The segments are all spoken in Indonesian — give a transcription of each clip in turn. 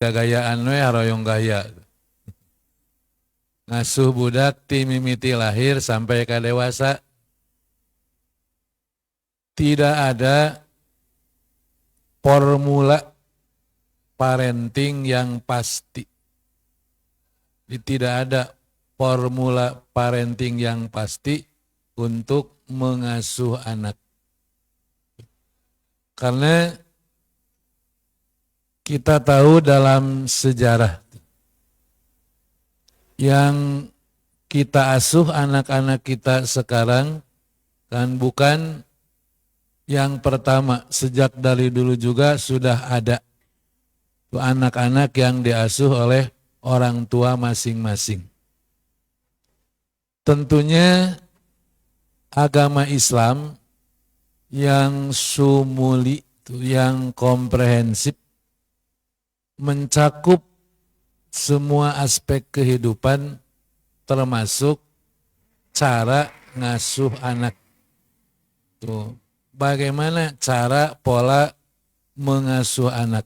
gayaan we haroyong gaya. Ngasuh budak ti mimiti lahir sampai ke dewasa. Tidak ada formula parenting yang pasti. Tidak ada formula parenting yang pasti untuk mengasuh anak. Karena kita tahu dalam sejarah yang kita asuh anak-anak kita sekarang kan bukan yang pertama, sejak dari dulu juga sudah ada anak-anak yang diasuh oleh orang tua masing-masing. Tentunya agama Islam yang sumuli, yang komprehensif, mencakup semua aspek kehidupan termasuk cara ngasuh anak. Tuh, bagaimana cara pola mengasuh anak.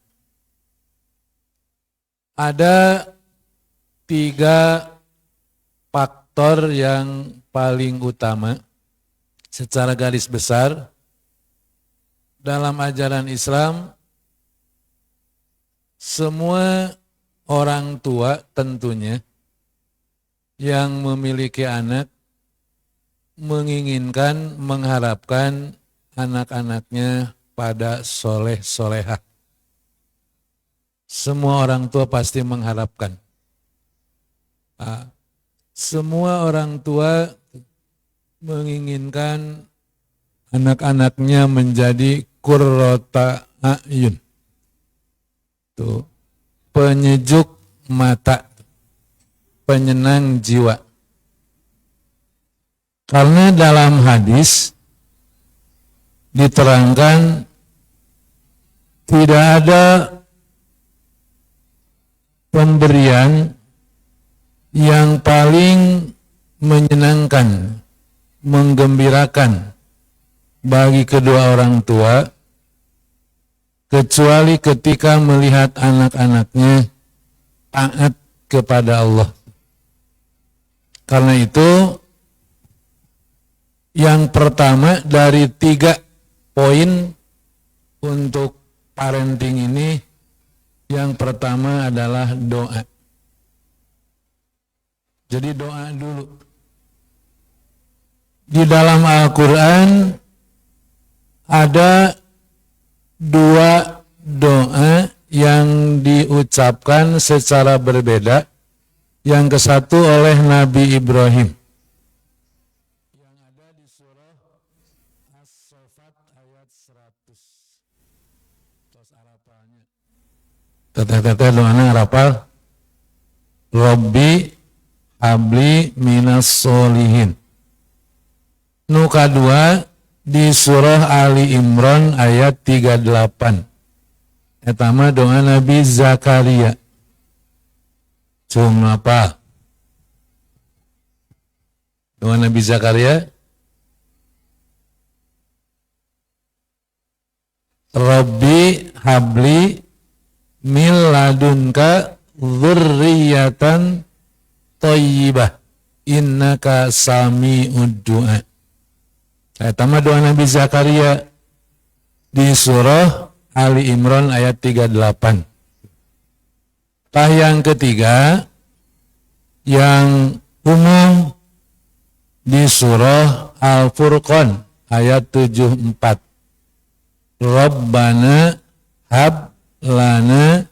Ada 3 faktor yang paling utama secara garis besar dalam ajaran Islam. Semua orang tua tentunya yang memiliki anak menginginkan, mengharapkan anak-anaknya pada soleh-solehah. Semua orang tua pasti mengharapkan. Semua orang tua menginginkan anak-anaknya menjadi qurrata a'yun. Tuh, penyejuk mata, penyenang jiwa. Karena dalam hadis diterangkan tidak ada pemberian yang paling menyenangkan, menggembirakan bagi kedua orang tua kecuali ketika melihat anak-anaknya taat kepada Allah. Karena itu yang pertama dari 3 poin untuk parenting ini, yang pertama adalah doa. Jadi doa dulu. Di dalam Al-Quran ada 2 doa yang diucapkan secara berbeda. Yang ke-1 oleh Nabi Ibrahim. Yang ada di surah As-Saffat ayat 100. Terus Arapanya. Teteh-teteh doanya Arapal. Rabbi habli minas solihin. Nu kadua di surah Ali Imran ayat 38. Etama doa Nabi Zakaria. Cuma apa? Doa Nabi Zakaria. Rabbi habli min ladunka dzurriyyatan thayyibah innaka sami'ud du'a. Etama doa Nabi Zakaria di surah Ali Imran ayat 38. Yang ketiga yang umum di surah Al-Furqan ayat 74. Rabbana hab lana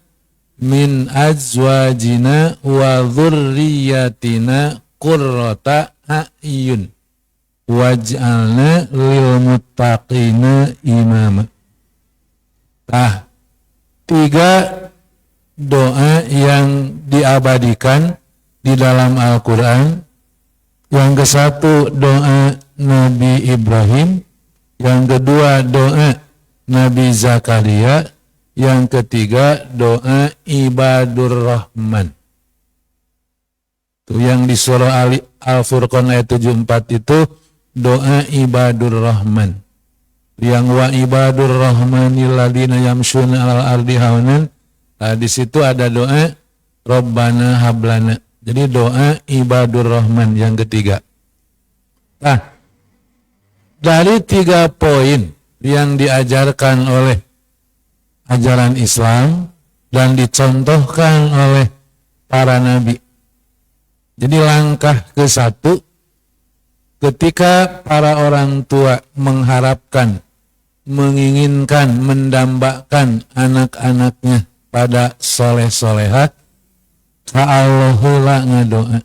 min azwajina wa dzurriyyatina qurrata a'yun waj'alna lil muttaqina imama. 3 doa yang diabadikan di dalam Al-Quran. Yang ke-1 doa Nabi Ibrahim, yang kedua doa Nabi Zakaria, yang ketiga doa Ibadur Rahman. Itu yang di surah Al-Furqan ayat 74 itu doa Ibadur Rahman. Yang wa ibadur rahmanil ladina yamshuna alal ardi haunan Di situ ada doa Rabbana hablana. Jadi doa ibadur rahman yang ketiga. Dari 3 poin yang diajarkan oleh ajaran Islam dan dicontohkan oleh para nabi. Jadi langkah ke-1, ketika para orang tua mengharapkan, menginginkan, mendambakan anak-anaknya pada soleh-solehah, ka'allohula ngadoa.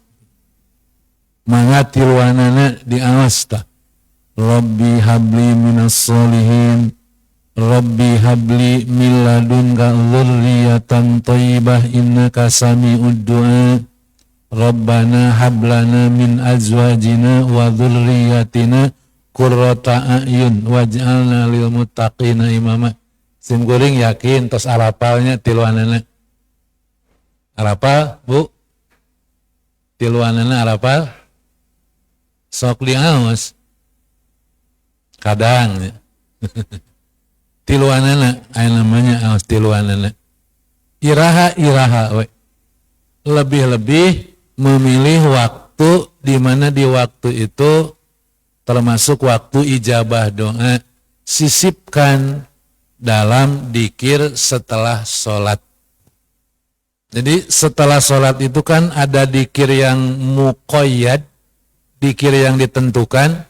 Mangga tiluanana diawasta. Rabbi habli minas solihin, Rabbi habli min ladunka dzurriyyatan thayyibah innaka sami'ud du'a. Rabbana hablana min azwajina wa dzurriyyatina qurrata a'yun waj'alna lil muttaqina imama. Sim kuring yakin tos arapalnya tiluanana. Arapal, Bu? Tiluanana arapal? Sok diaos. Kadang tiluanana aya namanya aos tiluanana. Iraha we. Lebih-lebih memilih waktu di mana di waktu itu termasuk waktu ijabah doa, sisipkan dalam dikir setelah sholat. Jadi setelah sholat itu kan ada dikir yang muqayyad, dikir yang ditentukan,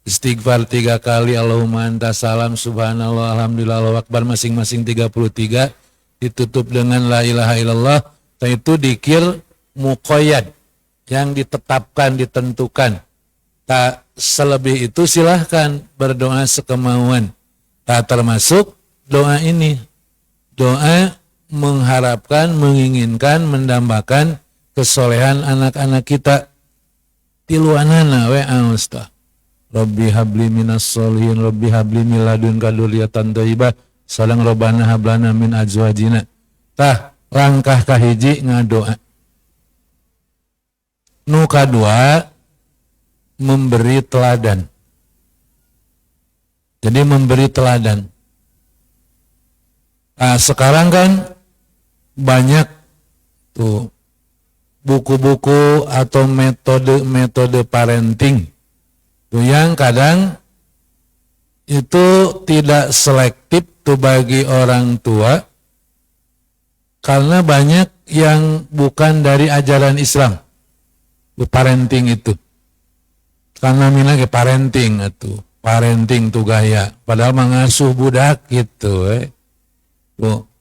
istighfar 3 kali, Allahumma anta salam, subhanallah, alhamdulillah, Allahu akbar, masing-masing 33, ditutup dengan la ilaha illallah. Itu dikir muqayyad yang ditetapkan, ditentukan. Tak selebih itu silahkan berdoa sekemauan. Tak termasuk doa ini. Doa mengharapkan, menginginkan, mendambakan kesolehan anak-anak kita. Tiluanana we austa. Rabbi habli minas solihin, Rabbi habli min ladunka dzurriyyatan thayyibah, salang Rabbana hablana min azwajina. Langkah kahiji ngadoa. Nu kadua memberi teladan. Jadi memberi teladan. Sekarang kan banyak tuh buku-buku atau metode parenting tuh yang kadang itu tidak selektif tuh bagi orang tua. Karena banyak yang bukan dari ajaran Islam, parenting itu. Karena mina ke parenting itu, parenting tuh gaya. Padahal mengasuh budak gitu.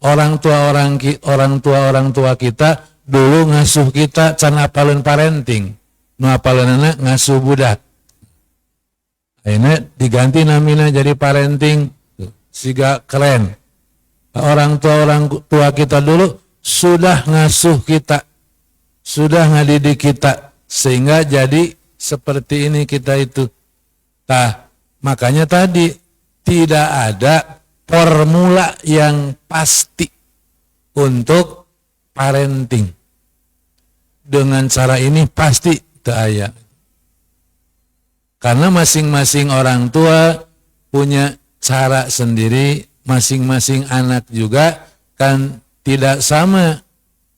Orang tua kita dulu ngasuh kita can apalun parenting, nu apalun anak ngasuh budak. Akhirnya diganti namina jadi parenting, siga keren. Orang tua kita dulu sudah ngasuh kita, sudah ngadidik kita, sehingga jadi seperti ini kita itu. Makanya tadi tidak ada formula yang pasti untuk parenting. Dengan cara ini pasti tak. Karena masing-masing orang tua punya cara sendiri. Masing-masing anak juga kan tidak sama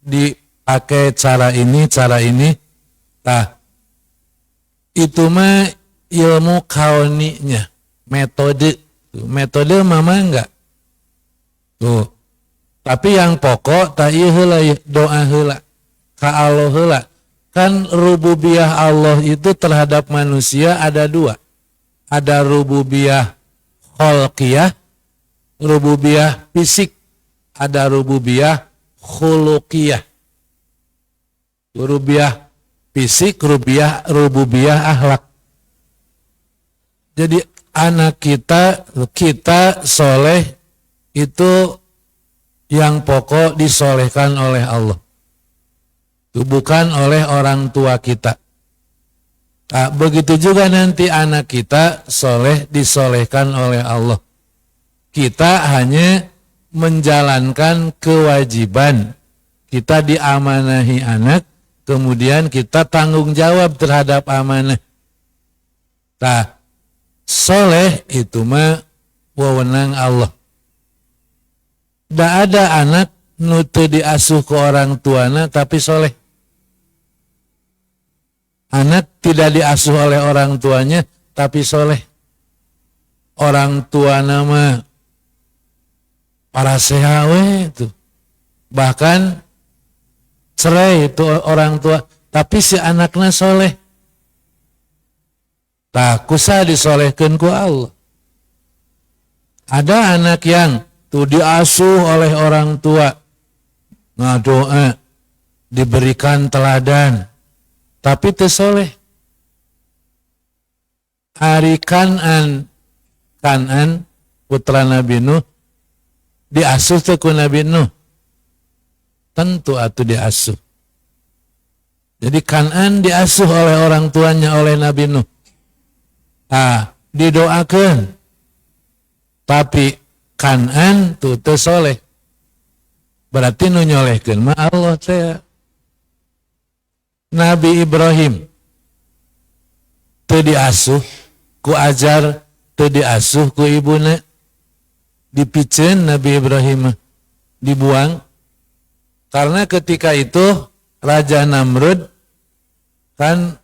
dipakai cara ini. Itu mah ilmu kauninya, metode mama enggak. Tuh. Tapi yang pokok ta ieu heula doa heula ka Allah heula. Kan rububiyah Allah itu terhadap manusia ada 2. Ada rububiyah khalqiyah, rububiyah fisik, ada rububiyah khuluqiyah. Rububiyah fisik, rububiyah akhlak. Jadi anak kita soleh itu yang pokok disolehkan oleh Allah. Itu bukan oleh orang tua kita. Begitu juga nanti anak kita soleh disolehkan oleh Allah. Kita hanya menjalankan kewajiban. Kita diamanahi anak, kemudian kita tanggung jawab terhadap amanah. Soleh itu mah wewenang Allah. Tidak ada anak nu teu diasuh ke orang tuana tapi soleh. Anak tidak diasuh oleh orang tuanya tapi soleh. Orang tua nama para sehawe itu. Bahkan cerai itu orang tua. Tapi si anaknya soleh. Tak kusah disolehkan ku Allah. Ada anak yang tuh diasuh oleh orang tua. Ngadoa. Diberikan teladan. Tapi teu soleh. Ari Kanan putra Nabi Nuh diasuh teu ku Nabi Nuh. Tentu atuh diasuh. Jadi Kanan diasuh oleh orang tuanya oleh Nabi Nuh. Didoakan. Tapi Kanan tuh teu soleh. Berarti nu nyolehkeun mah Allah teh. Nabi Ibrahim teu diasuh ku Ajar, teu diasuh ku ibuna. Dipiceun Nabi Ibrahim dibuang. Karena ketika itu Raja Namrud kan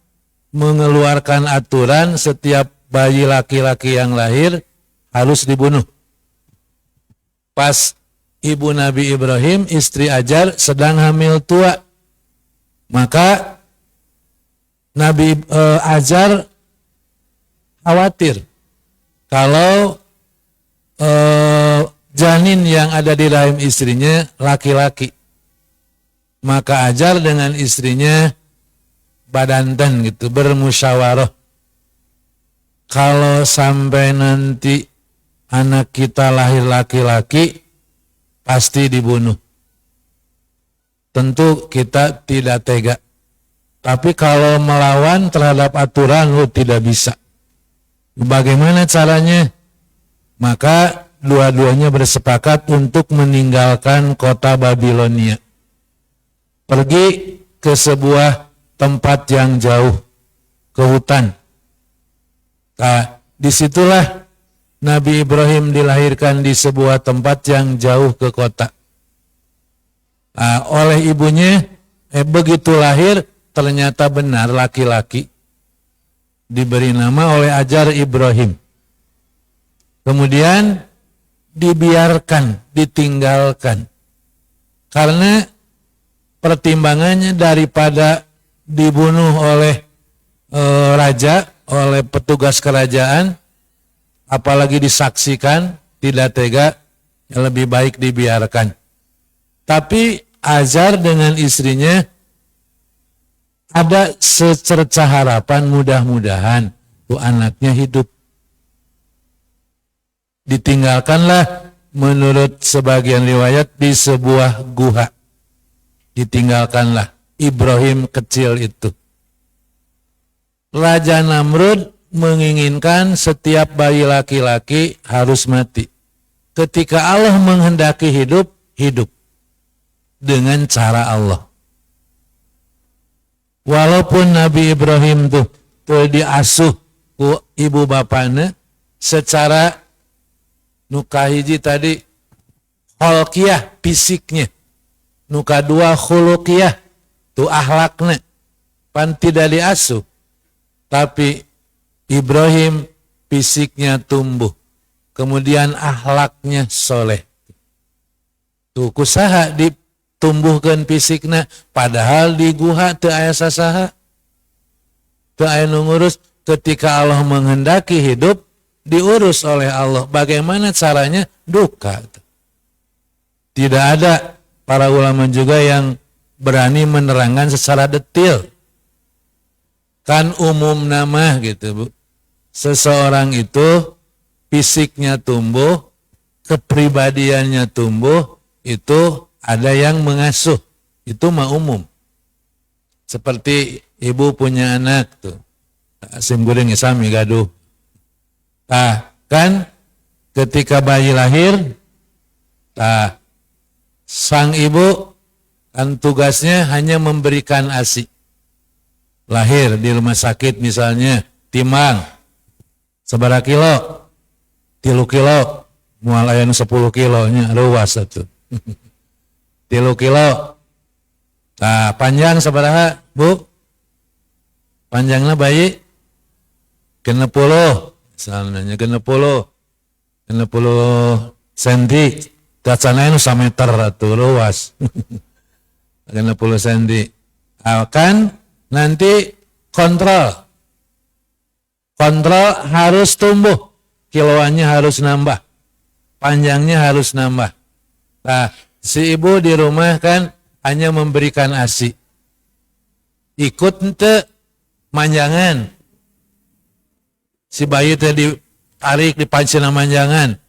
mengeluarkan aturan setiap bayi laki-laki yang lahir harus dibunuh. Pas ibu Nabi Ibrahim, istri Ajar sedang hamil tua. Maka Nabi Ajar khawatir kalau janin yang ada di rahim istrinya laki-laki. Maka Ajar dengan istrinya badanten gitu, bermusyawarah. Kalau sampai nanti anak kita lahir laki-laki, pasti dibunuh. Tentu kita tidak tega. Tapi kalau melawan terhadap aturan, tidak bisa. Bagaimana caranya? Maka dua-duanya bersepakat untuk meninggalkan kota Babilonia. Pergi ke sebuah tempat yang jauh, ke hutan. Disitulah Nabi Ibrahim dilahirkan di sebuah tempat yang jauh ke kota. Oleh ibunya, begitu lahir, ternyata benar laki-laki. Diberi nama oleh Ajar Ibrahim. Kemudian dibiarkan, ditinggalkan. Karena pertimbangannya daripada dibunuh oleh raja, oleh petugas kerajaan, apalagi disaksikan, tidak tega, lebih baik dibiarkan. Tapi Ajar dengan istrinya ada secerca harapan, mudah-mudahan tuh anaknya hidup. Ditinggalkanlah menurut sebagian riwayat di sebuah guha. Ditinggalkanlah Ibrahim kecil itu. Raja Namrud menginginkan setiap bayi laki-laki harus mati. Ketika Allah menghendaki hidup, hidup. Dengan cara Allah. Walaupun Nabi Ibrahim tuh diasuh ku ibu bapana secara nuka hiji tadi holkiah fisiknya, nuka dua khuluqiyah tu ahlakna, pan tidak diasuh, tapi Ibrahim fisiknya tumbuh, kemudian ahlaknya soleh. Tu kusaha ditumbuhkan fisikna, padahal di guha teu aya sasaha, teu aya nu ngurus. Ketika Allah menghendaki hidup, diurus oleh Allah. Bagaimana caranya? Duka. Tidak ada para ulama juga yang berani menerangkan secara detail. Kan umum nama gitu, Bu. Seseorang itu fisiknya tumbuh, kepribadiannya tumbuh, itu ada yang mengasuh. Itu mah umum. Seperti ibu punya anak tuh. Asim goreng sami gaduh. Kan ketika bayi lahir, sang ibu kan tugasnya hanya memberikan ASI. Lahir di rumah sakit misalnya, timang seberapa kilo, 3 kilo, mual aya 10 kilonya, ruas itu. 3 kilo. Nah, panjang sabaraha, Bu? Panjangnya bayi 60. Misalnya 60 senti. Dacana nu 1 meter atuh luas. 60 senti. Akan nanti kontrol harus tumbuh, kiloannya harus nambah, panjangnya harus nambah. Nah, si ibu di rumah kan hanya memberikan ASI, ikut ente manjangan, si bayi tadi ditarik dipancing manjangan,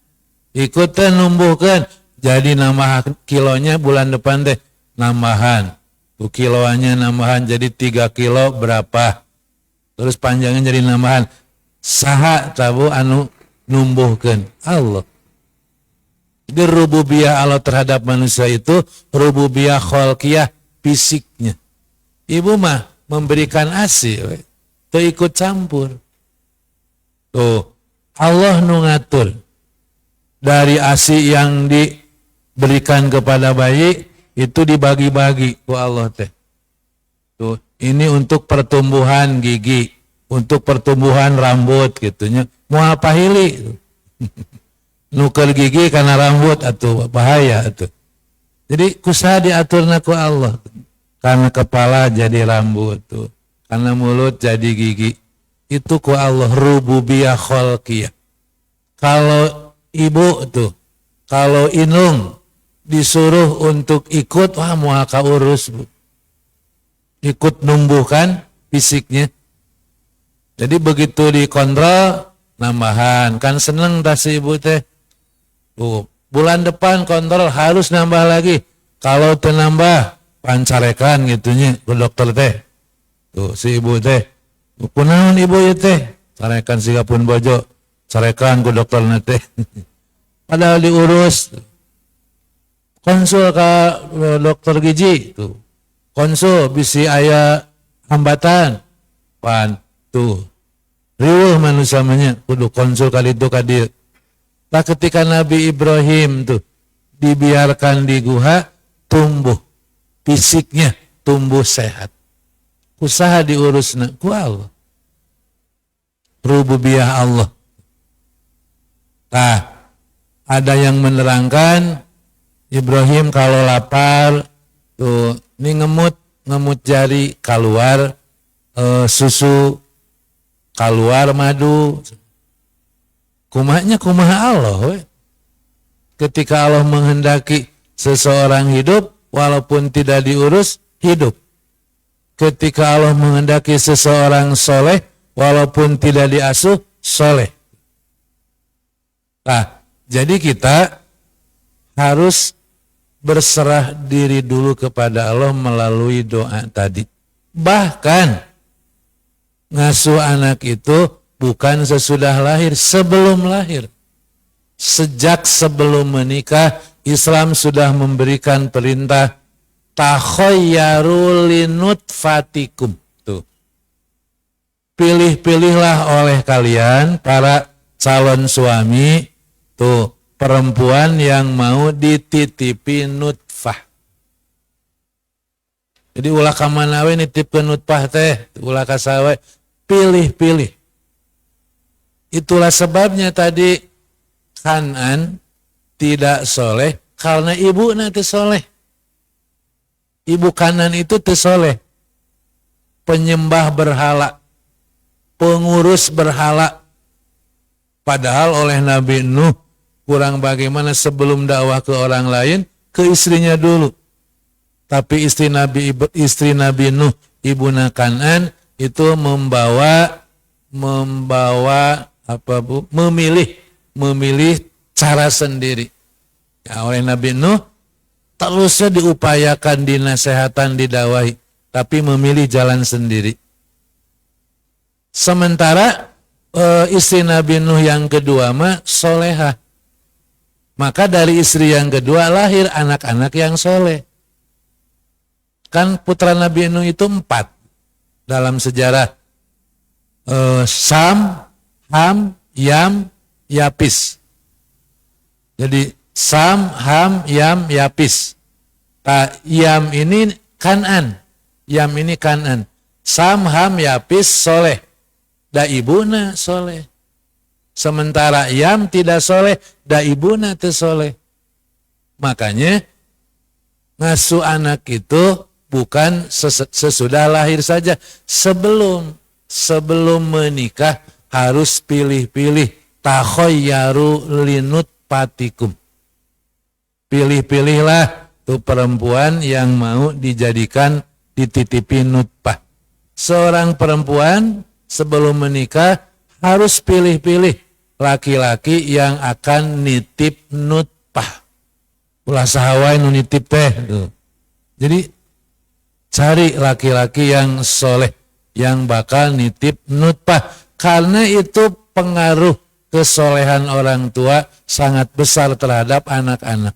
ikut teh numbuhkan, jadi nambah kilonya bulan depan teh nambahan, tuh kiloannya nambahan jadi 3 kilo berapa, terus panjangnya jadi nambahan. Saha tabu anu numbuhkan Allah. Jadi rububiyah Allah terhadap manusia itu rububiyah khalqiyah fisiknya. Ibu mah memberikan ASI, tuh ikut campur. Tuh Allah nu ngatur dari ASI yang diberikan kepada bayi itu dibagi-bagi ku Allah teh. Tuh ini untuk pertumbuhan gigi, untuk pertumbuhan rambut gitunya. Mau apa hili? Nuker gigi karena rambut atau bahaya atau. Jadi kusaha diaturna ku Allah. Karena kepala jadi rambut tuh. Karena mulut jadi gigi. Itu ku Allah rububiyah khalqiyah. Kalau ibu tuh, kalau inung disuruh untuk ikut, wah mual kaurus Bu. Ikut numbuhkan fisiknya. Jadi begitu dikontrol nambahan. Kan seneng tas ibu teh. Bulan depan kontrol harus nambah lagi. Kalau nambah pancarekan gitunya ke dokter teh. Tuh si ibu teh. Kunaon ibu ya teh? Carekan sigapun bojo. Carekan ke dokter teh. Padahal diurus. Konsul ke dokter gigi tuh. Konsul bisi aya hambatan. Pan tuh. Riweuh manusianya kudu konsul kali itu kadir. Nah ketika Nabi Ibrahim tuh dibiarkan di guha, tumbuh fisiknya, tumbuh sehat. Usaha diurusna ku Allah. Rububiyah Allah. Nah, ada yang menerangkan Ibrahim kalau lapar tuh ini ngemut jari keluar susu, keluar madu. Kumahnya kumaha Allah we. Ketika Allah menghendaki seseorang hidup walaupun tidak diurus, hidup. Ketika Allah menghendaki seseorang soleh walaupun tidak diasuh, soleh. Nah, jadi kita harus berserah diri dulu kepada Allah melalui doa tadi. Bahkan ngasuh anak itu bukan sesudah lahir, sebelum lahir. Sejak sebelum menikah, Islam sudah memberikan perintah takhayyaru linutfatikum. Tuh. Pilih-pilihlah oleh kalian para calon suami, tuh perempuan yang mau dititipi nutfah. Jadi ulah ka mana we nitipkeun nutfah teh, ulah ka sawe, pilih-pilih. Itulah sebabnya tadi Kanan tidak soleh karena ibu nanti soleh. Ibu Kanan itu tersoleh, penyembah berhala, pengurus berhala. Padahal oleh Nabi Nuh kurang bagaimana sebelum dakwah ke orang lain, ke istrinya dulu. Tapi istri Nabi Nuh, ibuna Kanan itu membawa apa Bu? Memilih cara sendiri. Ya, oleh Nabi Nuh terusnya diupayakan, dinasehatan, didakwahi, tapi memilih jalan sendiri. Sementara istri Nabi Nuh yang kedua mah solehah. Maka dari istri yang kedua lahir anak-anak yang soleh. Kan putra Nabi Nuh itu 4 dalam sejarah. Sam, Ham, Yam, Yapis. Jadi Sam, Ham, Yam, Yapis. Yam ini Kanan. Yam ini Kanan. Sam, Ham, Yapis, soleh. Da ibuna soleh. Sementara Yam tidak soleh, da ibuna teu soleh. Makanya ngasuh anak itu bukan sesudah lahir saja. Sebelum menikah harus pilih-pilih. Takhayyaru linut patikum. Pilih-pilihlah tuh perempuan yang mau dijadikan dititipin nutpah. Seorang perempuan sebelum menikah harus pilih-pilih laki-laki yang akan nitip nutpah. Ulah sahawai nu nitip teh. Jadi cari laki-laki yang soleh yang bakal nitip nutpah, karena itu pengaruh kesolehan orang tua sangat besar terhadap anak-anak.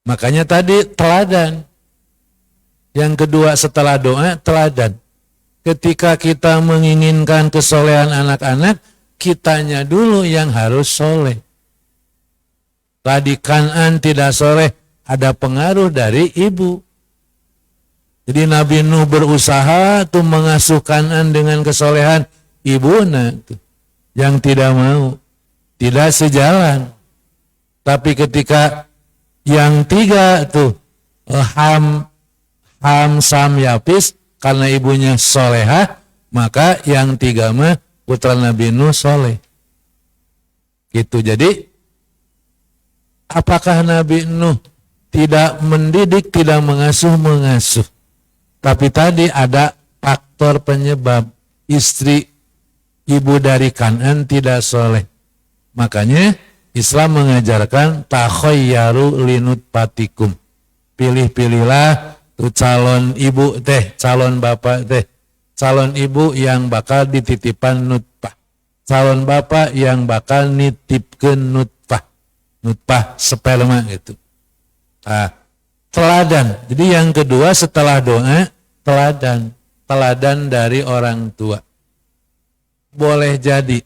Makanya tadi teladan. Yang kedua setelah doa, teladan. Ketika kita menginginkan kesolehan anak-anak, kitanya dulu yang harus soleh. Tadi Kanan tidak soleh, ada pengaruh dari ibu. Jadi Nabi Nuh berusaha tuh mengasuh Kanan dengan kesolehan ibuna tuh, yang tidak mau, tidak sejalan. Tapi ketika yang tiga tuh Ham, Sam, Yapis, karena ibunya solehah, maka yang tiga mah putra Nabi Nuh soleh. Gitu. Jadi apakah Nabi Nuh tidak mendidik, tidak mengasuh? Tapi tadi ada faktor penyebab, istri ibu dari Kanan tidak soleh. Makanya Islam mengajarkan takhayyaru linut patikum. Pilih-pilihlah tuh calon ibu teh, calon bapak teh. Calon ibu yang bakal dititipan nutpah. Calon bapak yang bakal nitipkeun nutpah. Nutpah sperma gitu. Teladan. Jadi yang kedua setelah doa, teladan. Teladan dari orang tua. Boleh jadi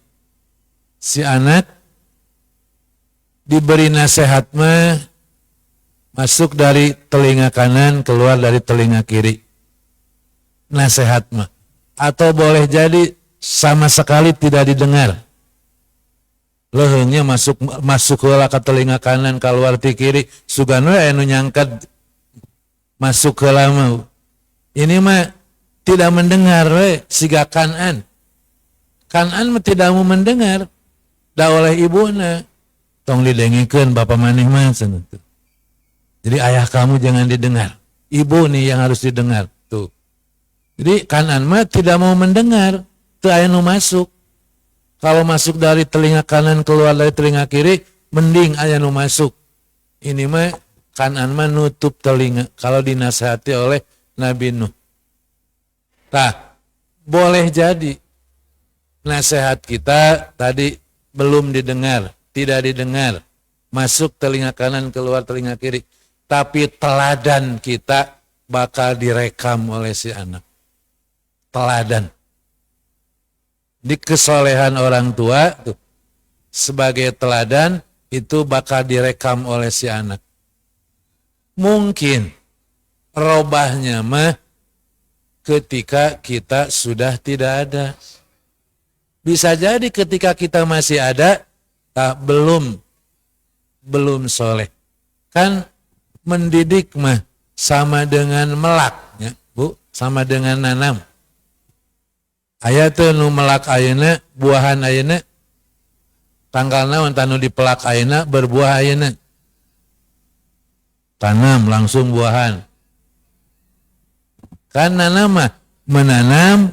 si anak diberi nasihat mah masuk dari telinga kanan, keluar dari telinga kiri. Nasihat mah. Atau boleh jadi sama sekali tidak didengar. Leuheungnya masuk ke telinga kanan, keluar ti kiri. Sugana anu nyangkat masuk ke lama. Ini mah tidak mendengar siga Kanan. Kanan mah tidak mau mendengar. Da oleh ibuna tong didengikeun bapak maneh mah cenah. Jadi ayah kamu jangan didengar. Ibu nih yang harus didengar. Tuh. Jadi Kanan mah tidak mau mendengar. Teu aya nu masuk. Kalau masuk dari telinga kanan keluar dari telinga kiri, mending aya nu masuk. Ini mah Kanan mah nutup telinga kalau dinasihati oleh Nabi Nuh. Boleh jadi nasihat kita tadi belum didengar, tidak didengar, masuk telinga kanan keluar telinga kiri, tapi teladan kita bakal direkam oleh si anak. Teladan. Di kesolehan orang tua tuh, sebagai teladan itu bakal direkam oleh si anak. Mungkin robahnya mah ketika kita sudah tidak ada. Bisa jadi ketika kita masih ada, belum soleh. Kan mendidik mah sama dengan melak, ya, Bu, sama dengan nanam. Aya teu nu melak ayeuna, buahan ayeuna, tanggal naon tanu dipelak ayeuna, berbuah ayeuna. Tanam langsung buahan. Kan nanam mah menanam,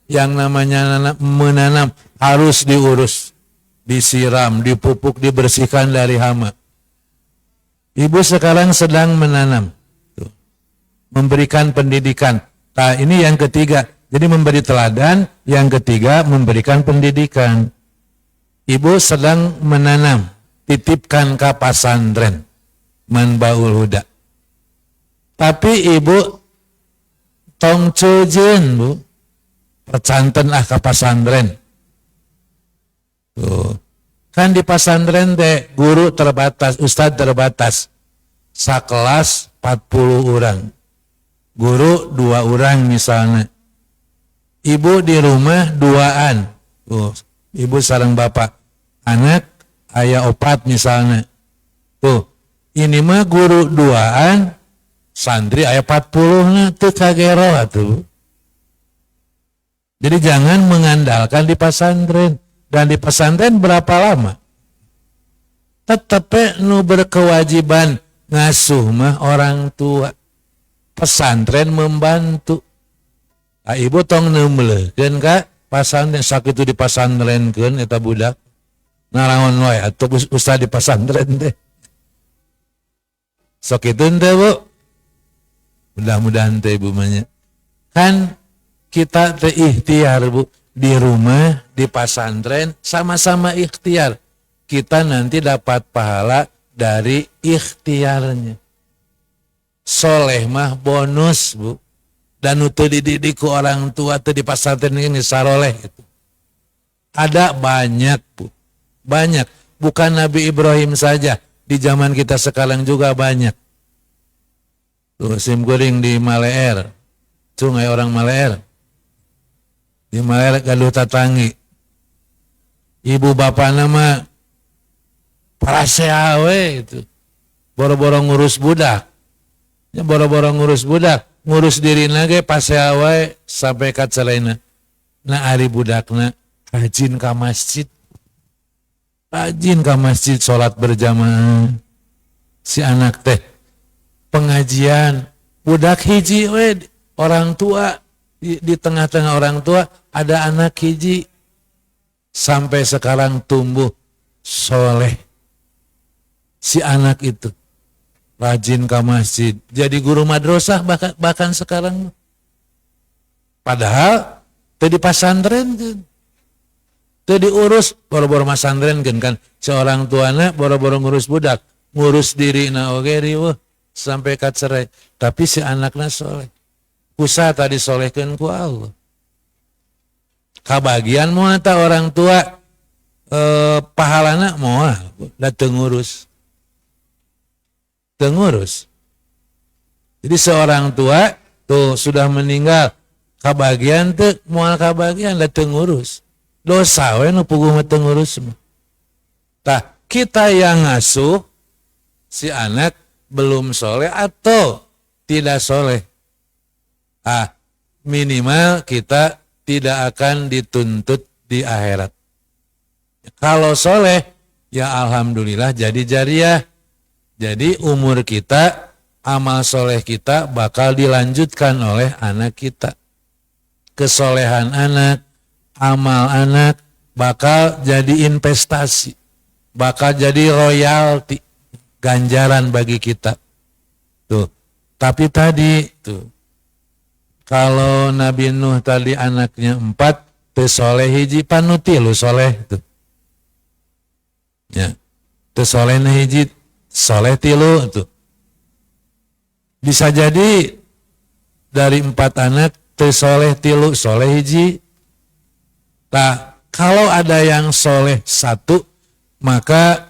yang namanya menanam harus diurus, disiram, dipupuk, dibersihkan dari hama. Ibu sekarang sedang menanam, tuh, memberikan pendidikan. Ini yang ketiga. Jadi memberi teladan, yang ketiga memberikan pendidikan. Ibu sedang menanam, titipkan ke pasantren, Manbaul Huda. Tapi ibu tong cujeun, Bu, percanten ke pasantren. Tuh. Kan di pasantren teh guru terbatas, ustadz terbatas. sakelas 40 orang. Guru 2 orang misalnya. Ibu di rumah 2an. Ibu sareng bapak. Anak aya 4 misalnya. Tuh, ini mah guru 2an, santri aya 40 na teu kagero atuh. Jadi jangan mengandalkan di pesantren. Dan di pesantren berapa lama? Tetep nu berkewajiban ngasuh mah orang tua. Pesantren membantu. Ibu tong neumeuleun ka pesantren sakitu di pesantrenkeun eta budak. Naraon wae atuh usah di pesantren teh. Sok itu teh Bu. Mudah-mudahan teh Ibu manya. Kan kita teh ikhtiar Bu. Di rumah, di pesantren, sama-sama ikhtiar. Kita nanti dapat pahala dari ikhtiarnya. Soleh mah bonus Bu. Dan itu dididik ke orang tua tuh di pesantren ini saroleh gitu. Ada banyak Bu. Banyak. Bukan Nabi Ibrahim saja. Di zaman kita sekarang juga banyak. Tuh sim guring di Maleer. Sungai orang Maleer. Di Maleer gaduh tatangi. Ibu bapak nama para seawe itu. Boro-boro ngurus budak. Ya boro-boro ngurus budak. Ngurus diri nage pas seawe sampai kat selaina. Nah ari budakna rajin ka masjid. Rajin ka masjid sholat berjamaah. Si anak teh pengajian. Budak hiji we orang tua. Di tengah-tengah orang tua ada anak hiji sampai sekarang tumbuh soleh si anak itu rajin ke masjid jadi guru madrasah bahkan sekarang padahal tadi pesantren kan tadi urus boro-boro pesantren kan seorang tuana boro-boro ngurus budak ngurus diri na oge riweuh sampai kat cerai tapi si anaknya soleh usaha tadi solehkeun ku Allah. Kabagian moal ta orang tua pahalana moal da teu ngurus. Teu ngurus. Jadi seorang tua tuh sudah meninggal kabagian teu moal kabagian da teu ngurus. Dosa we nu puguh mah teu ngurus. Tah kita yang ngasuh si anak belum soleh atau tidak soleh. Minimal kita tidak akan dituntut di akhirat. Kalau soleh, ya alhamdulillah jadi jariah. Jadi umur kita, amal soleh kita bakal dilanjutkan oleh anak kita. Kesolehan anak, amal anak bakal jadi investasi. Bakal jadi royalti, ganjaran bagi kita. Tuh. Tapi tadi, tuh. Kalau Nabi Nuh tadi anaknya 4, teu soleh hiji panuti lu soleh tuh. Ya. Teu soleh hiji soleh tilu tuh. Bisa jadi dari 4 anak teu soleh tilu soleh hiji. Nah, kalau ada yang soleh 1, maka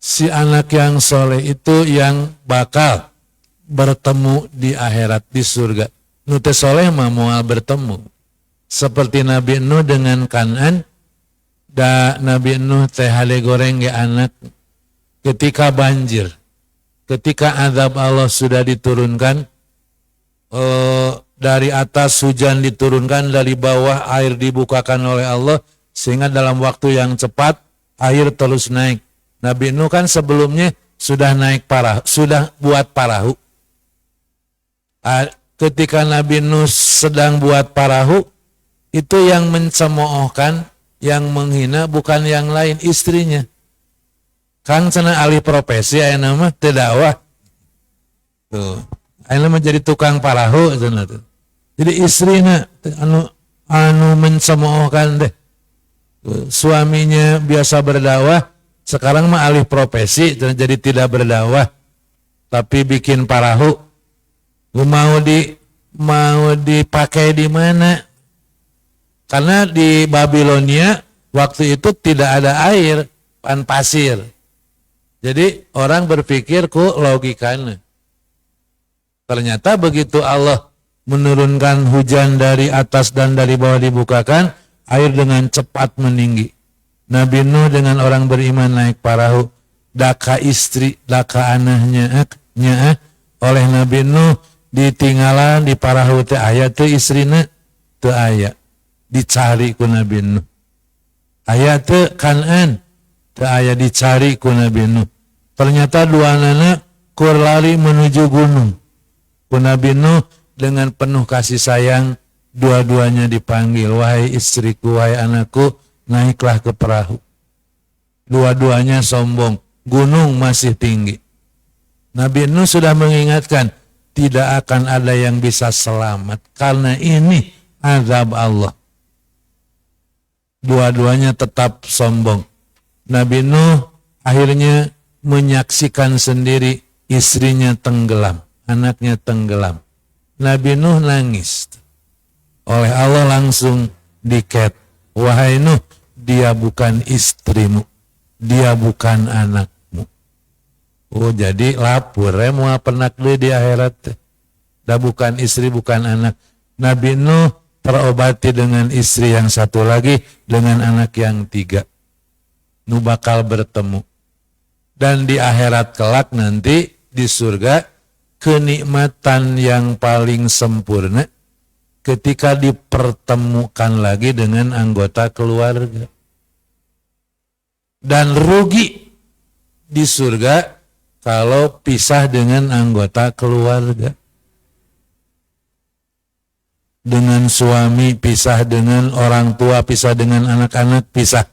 si anak yang soleh itu yang bakal bertemu di akhirat di surga. Nu teu soleh mah moal bertemu. Seperti Nabi Nuh dengan Kan'an, da Nabi Nuh teh hade goreng ge anak ketika banjir. Ketika azab Allah sudah diturunkan, dari atas hujan diturunkan, dari bawah air dibukakan oleh Allah, sehingga dalam waktu yang cepat air terus naik. Nabi Nuh kan sebelumnya sudah naik sudah buat perahu. Ketika Nabi Nuh sedang buat perahu, itu yang mencemoohkan, yang menghina bukan yang lain, istrinya. Kan cenah alih profesi aya nama teu dakwah. Tuh, aya mah jadi tukang perahu cenah tuh. Jadi istrina anu mencemoohkan deh. Tuh, suaminya biasa berdakwah, sekarang mah alih profesi jadi tidak berdakwah, tapi bikin perahu. Mau dipakai di mana? Karena di Babilonia waktu itu tidak ada air, pasir. Jadi orang berpikir ku logikana. Ternyata begitu Allah menurunkan hujan dari atas dan dari bawah dibukakan, air dengan cepat meninggi. Nabi Nuh dengan orang beriman naik perahu, daka istri, daka anaknya, oleh Nabi Nuh ditinggalan di perahu teh aya teu istrina teu aya, dicari ku Nabi Nuh. Aya teu Kan'an teu aya, dicari ku Nabi Nuh. Ternyata dua anak kur lari menuju gunung. Ku Nabi Nuh dengan penuh kasih sayang dua-duanya dipanggil, wahai istriku, wahai anakku, naiklah ke perahu. Dua-duanya sombong, gunung masih tinggi. Nabi Nuh sudah mengingatkan, tidak akan ada yang bisa selamat karena ini azab Allah. Dua-duanya tetap sombong. Nabi Nuh akhirnya menyaksikan sendiri istrinya tenggelam, anaknya tenggelam. Nabi Nuh nangis. Oleh Allah langsung diket, wahai Nuh, dia bukan istrimu, dia bukan anakmu. Oh, jadi lapor mau penak di akhirat. Dah bukan istri, bukan anak. Nabi Nuh terobati dengan istri yang satu lagi, dengan anak yang tiga. Nu bakal bertemu. Dan di akhirat kelak nanti di surga, kenikmatan yang paling sempurna ketika dipertemukan lagi dengan anggota keluarga. Dan rugi di surga kalau pisah dengan anggota keluarga. Dengan suami pisah, dengan orang tua pisah, dengan anak-anak pisah.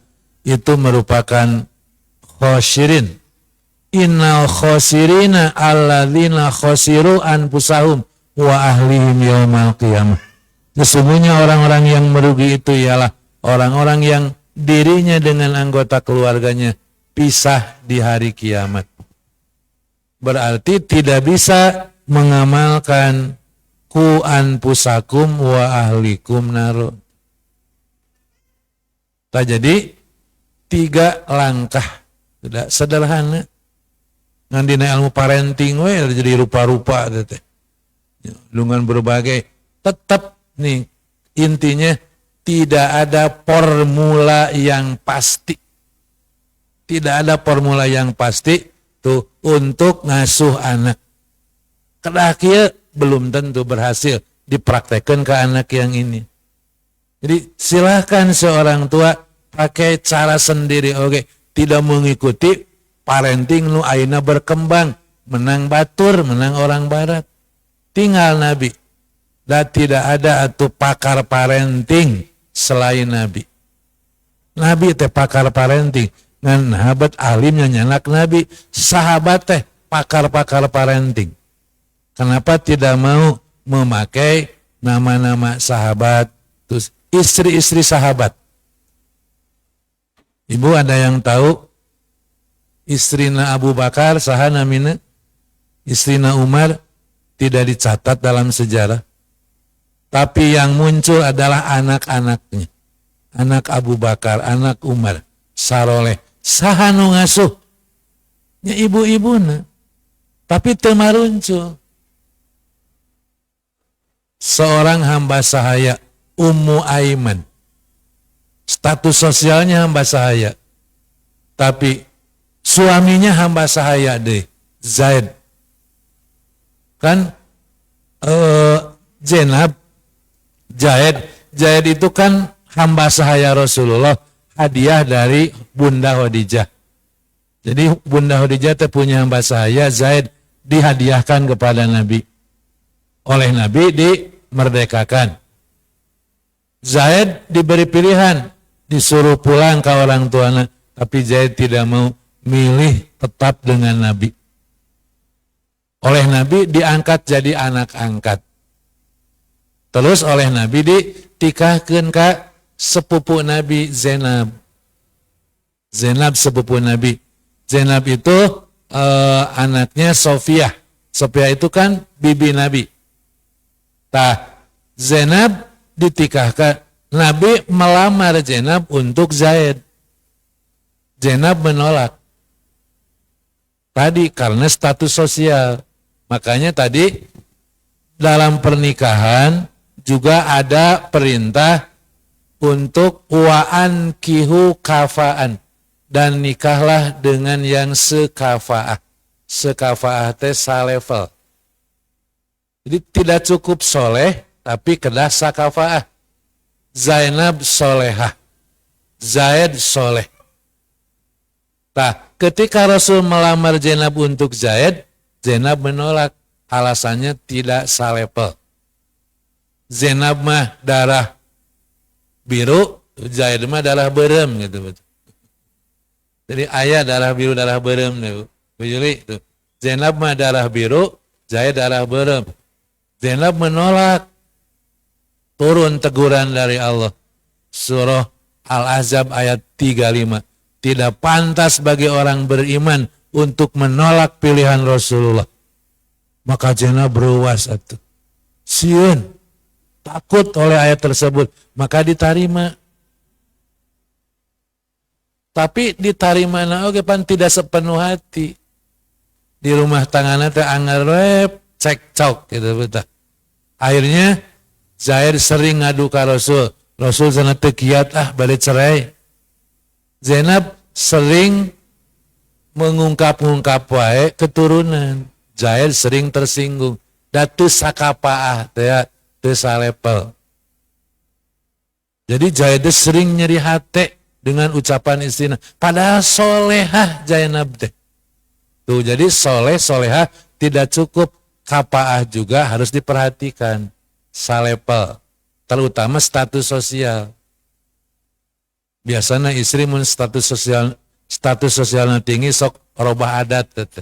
Itu merupakan khosirin. Innal khosirina alladzina khosiru anfusahum wa ahlihim yaumal qiyamah. Sesungguhnya orang-orang yang merugi itu ialah orang-orang yang dirinya dengan anggota keluarganya pisah di hari kiamat. Berarti tidak bisa mengamalkan ku anfusakum wa ahlikum naru. Jadi 3 langkah, tidak sederhana. Ngan dina ilmu parenting we jadi rupa-rupa teh. Dengan berbagai, tetap nih intinya tidak ada formula yang pasti. Tidak ada formula yang pasti tuh untuk ngasuh anak. Kedah kieu belum tentu berhasil dipraktekkan ke anak yang ini. Jadi silahkan seorang tua pakai cara sendiri, oke, tidak mengikuti parenting nu aina berkembang, menang batur, menang orang barat. Tinggal Nabi. Dan tidak ada atuh pakar parenting selain Nabi. Nabi teh pakar parenting. Ngan sahabat alimnya nyanak Nabi, sahabat teh pakar-pakar parenting. Kenapa tidak mau memakai nama-nama sahabat, terus istri-istri sahabat? Ibu ada yang tahu istrina Abu Bakar saha namina? Istrina Umar tidak dicatat dalam sejarah. Tapi yang muncul adalah anak-anaknya. Anak Abu Bakar, anak Umar, saroleh. Saha nu ngasuh? Ya ibu-ibuna. Tapi teu maruncul. Seorang hamba sahaya, Ummu Aiman. Status sosialnya hamba sahaya. Tapi suaminya hamba sahaya deh, Zaid. Kan Zaid itu kan hamba sahaya Rasulullah, hadiah dari Bunda Khadijah. Jadi Bunda Khadijah teh punya hamba sahaya, Zaid dihadiahkan kepada Nabi. Oleh Nabi dimerdekakan. Zaid diberi pilihan, disuruh pulang ke orang tuanya, tapi Zaid tidak mau, milih tetap dengan Nabi. Oleh Nabi diangkat jadi anak angkat. Terus oleh Nabi ditikahkeun ka sepupu Nabi Zainab. Zainab sepupu Nabi. Zainab itu anaknya Sofiyah. Sofiyah itu kan bibi Nabi. Zainab ditikahkan. Nabi melamar Zainab untuk Zaid. Zainab menolak. Tadi karena status sosial. Makanya tadi dalam pernikahan juga ada perintah untuk wa'an kihu kafaan, dan nikahlah dengan yang sekafaah. Sekafaah teh salevel. Jadi tidak cukup soleh tapi kedah sakafaah. Zainab solehah, Zaid soleh. Nah, ketika Rasul melamar Zainab untuk Zaid, Zainab menolak, alasannya tidak salepel. Zainab mah darah biru, Zaid mah darah berem gitu. Jadi ayah darah biru darah berem nih, Bu Juli itu. Zainab mah darah biru, Zaid darah berem. Zainab menolak. Turun teguran dari Allah. Surah Al-Ahzab ayat 35. Tidak pantas bagi orang beriman untuk menolak pilihan Rasulullah. Maka Zainab beruwas atuh. Sieun, takut oleh ayat tersebut, maka diterima. Tapi diterima oge pan tidak sepenuh hati. Di rumah tanggana teh angarep cekcok gitu betul. Akhirnya Zaid sering ngadu ka Rasul. Rasul sana teu kiat balik cerai. Zainab sering mengungkap-ungkap wae keturunan. Zaid sering tersinggung. Datu sakapaah teu salepel. Jadi Zaid sering nyeri hati dengan ucapan istrinya. Padahal solehah Zainab teh. Tuh, jadi soleh solehah tidak cukup, kapaah juga harus diperhatikan. Salepel, terutama status sosial. Biasanya istri mun status sosialnya tinggi sok robah adat teh.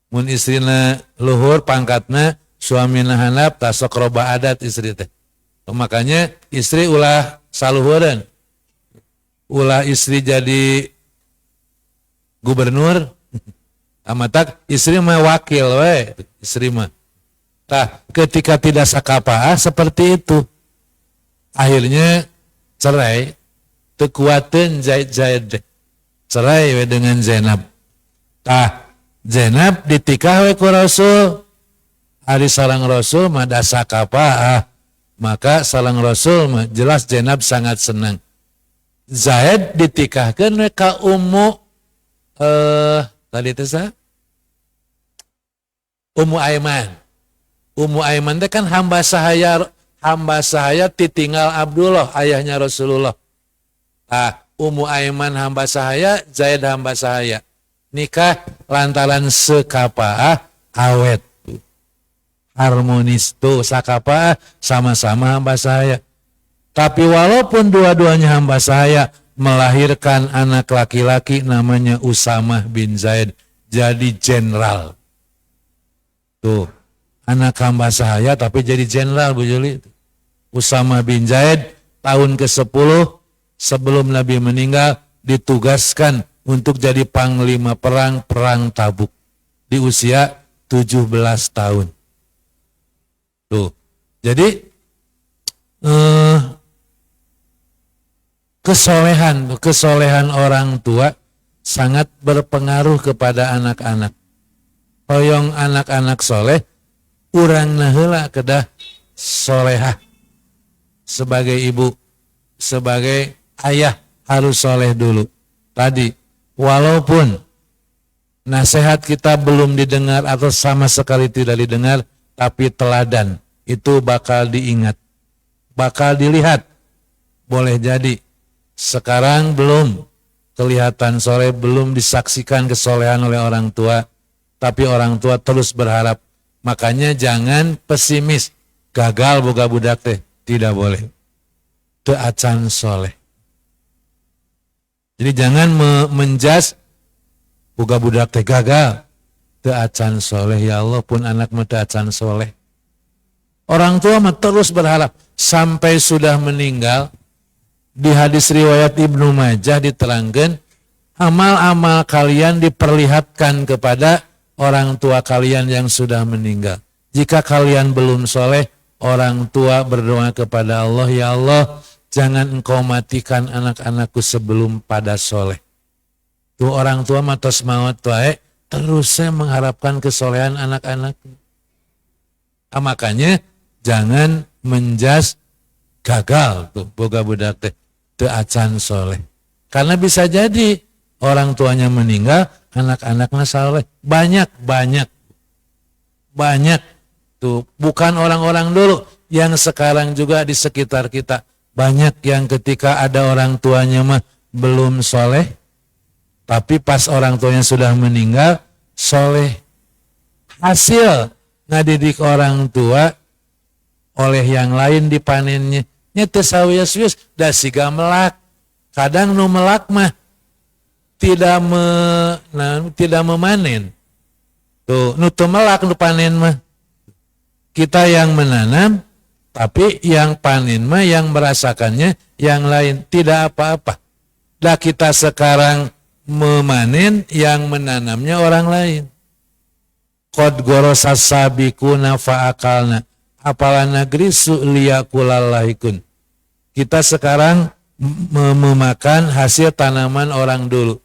Mun istrina luhur pangkatna, suamina handap tak sok robah adat istri teh. Makanya istri ulah saluhureun. Ulah istri jadi gubernur, amatak istri mah wakil we, istri mah. Nah, ketika tidak sakapaah seperti itu, akhirnya cerai, tekuatin Zaid, cerai we dengan Zainab. Nah, Zainab ditikah we ku Rasul, hari sareng Rasul mah da sakapaah, maka sareng Rasul mah jelas Zainab sangat senang. Zaid ditikahkeun we ka Ummu tadi itu Ummu Aiman. Ummu Aiman itu kan hamba sahaya titinggal Abdullah, ayahnya Rasulullah. Ummu Aiman hamba sahaya, Zaid hamba sahaya. Nikah lantaran sekapaah awet. Harmonis tuh sakapaah sama-sama hamba sahaya. Tapi walaupun dua-duanya hamba sahaya, melahirkan anak laki-laki namanya Usamah bin Zaid, jadi jenderal. Tuh. Anak hamba sahaya tapi jadi jenderal Bu Juli. Usamah bin Zaid tahun ke-10 sebelum Nabi meninggal ditugaskan untuk jadi panglima perang Tabuk di usia 17 tahun. Tuh. Jadi kesolehan orang tua sangat berpengaruh kepada anak-anak. Hoyong anak-anak soleh, urang naheula kedah solehah. Sebagai ibu, sebagai ayah harus soleh dulu. Tadi, walaupun nasihat kita belum didengar atau sama sekali tidak didengar, tapi teladan itu bakal diingat, bakal dilihat. Boleh jadi sekarang belum kelihatan soleh, belum disaksikan kesolehan oleh orang tua, tapi orang tua terus berharap. Makanya jangan pesimis, gagal boga budak teh, tidak boleh. Teu acan soleh. Jadi jangan menjas boga budak teh gagal, teu acan soleh. Ya Allah pun anak mah teu acan soleh. Orang tua mah terus berharap sampai sudah meninggal. Di hadis riwayat Ibnu Majah diterangkan, amal-amal kalian diperlihatkan kepada orang tua kalian yang sudah meninggal. Jika kalian belum soleh, orang tua berdoa kepada Allah, ya Allah, jangan engkau matikan anak-anakku sebelum pada soleh. Tuh orang tua matos maut wae, terus saya mengharapkan kesolehan anak-anak. Makanya jangan menjas gagal tuh boga budak teh teu acan soleh. Karena bisa jadi orang tuanya meninggal, anak-anaknya soleh. Banyak tuh, bukan orang-orang dulu, yang sekarang juga di sekitar kita. Banyak yang ketika ada orang tuanya mah belum soleh, tapi pas orang tuanya sudah meninggal, soleh. Hasil ngadidik orang tua oleh yang lain dipanennya. Nyete sawias-wias dah siga melak. Kadang nu melak mah tidak memanen. Tuh, nu teu melak nu panen mah. Kita yang menanam, tapi yang panen mah, yang merasakannya yang lain. Tidak apa-apa. Lah kita sekarang memanen, yang menanamnya orang lain. Qad gorosas sabiquna fa'akalna. Apalan negeri su'liyakulalahikun. Kita sekarang memakan hasil tanaman orang dulu.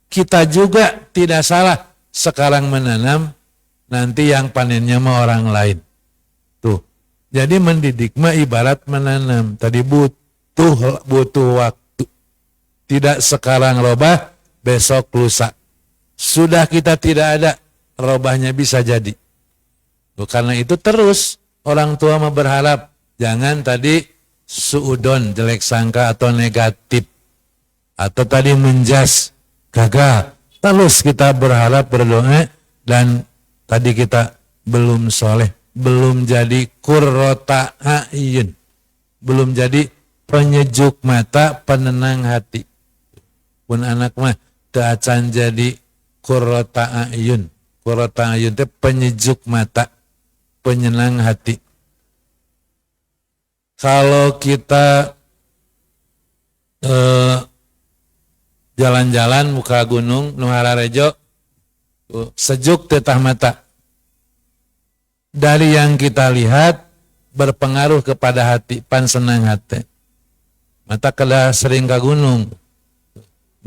Kita juga tidak salah sekarang menanam, nanti yang panennya mah orang lain. Tuh. Jadi mendidik mah ibarat menanam. Tadi butuh waktu. Tidak sekarang robah, besok lusa. Sudah kita tidak ada, robahnya bisa jadi. Tuh, karena itu terus orang tua mah berharap jangan tadi suudon, jelek sangka atau negatif, atau tadi menjas gagal. Terus kita berharap, berdoa, dan tadi kita belum soleh, belum jadi qurrata a'yun, belum jadi penyejuk mata, penenang hati. Pun anak mah teu acan jadi qurrata a'yun. Qurrata a'yun teh penyejuk mata, penyenang hati. Kalau kita jalan-jalan muka gunung Nuhararejo, sejuk tetah mata. Dari yang kita lihat berpengaruh kepada hati, pan senang hati. Mata kada sering ke gunung,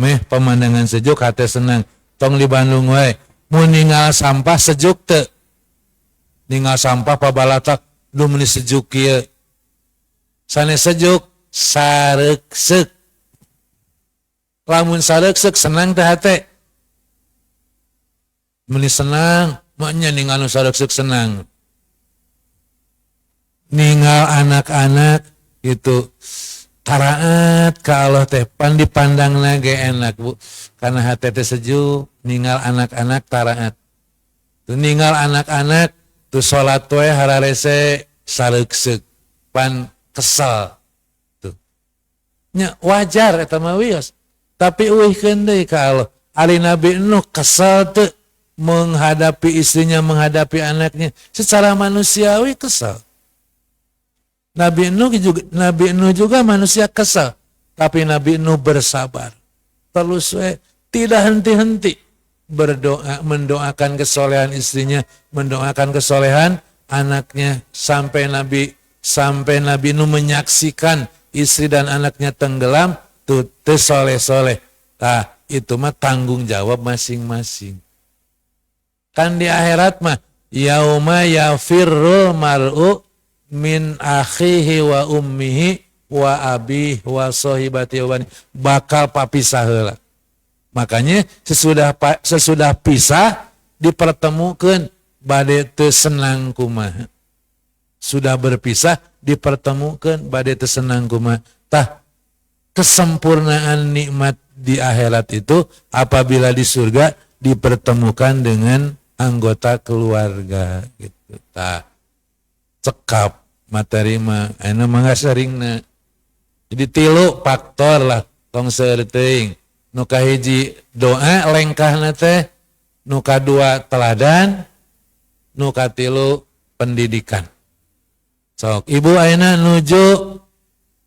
meh pemandangan sejuk hati senang. Tong di Bandung wae, mun ninggal sampah sejuk teu. Ninggal sampah pabalatak lu meuni sejuk kieu. Sane sejuk sareksek. Lamun sareksek senang teh hate. Meuni senang, maknya ninggal nu sareksek senang. Ninggal anak-anak itu taraat ka Allah teh pan dipandangna ge enak Bu. Karena hate teh sejuk, ninggal anak-anak taraat. Tu ninggal anak-anak tu salat we hararese sareksek pan kesal tuh. Nya wajar eta mah wios. Tapi eueuhkeun deui ka Allah. Ari Nabi Nuh kesal teu menghadapi istrinya, menghadapi anaknya, secara manusiawi kesal. Nabi Nuh juga manusia kesal, tapi Nabi Nuh bersabar. Terus tidak henti-henti berdoa, mendoakan kesolehan istrinya, mendoakan kesolehan anaknya, sampai Nabi Nuh menyaksikan istri dan anaknya tenggelam, tuh soleh-soleh. Nah, itu mah tanggung jawab masing-masing. Kan di akhirat mah yauma yafirrul mar'u min akhihi wa ummihi wa abihi wa sahibati wa bani, bakal papisah heula. Makanya sesudah pisah dipertemukan bade teu senang kumaha. Sudah berpisah dipertemukan bade teu senang kumaha. Tah kesempurnaan nikmat di akhirat itu apabila di surga dipertemukan dengan anggota keluarga gitu. Tah cekap materi mah anu mangga seringna. Jadi 3 faktor lah tong seueur teuing. Nu kahiji doa lengkahna teh, nu kadua teladan, nu katilu pendidikan. Sok ibu ayeuna nuju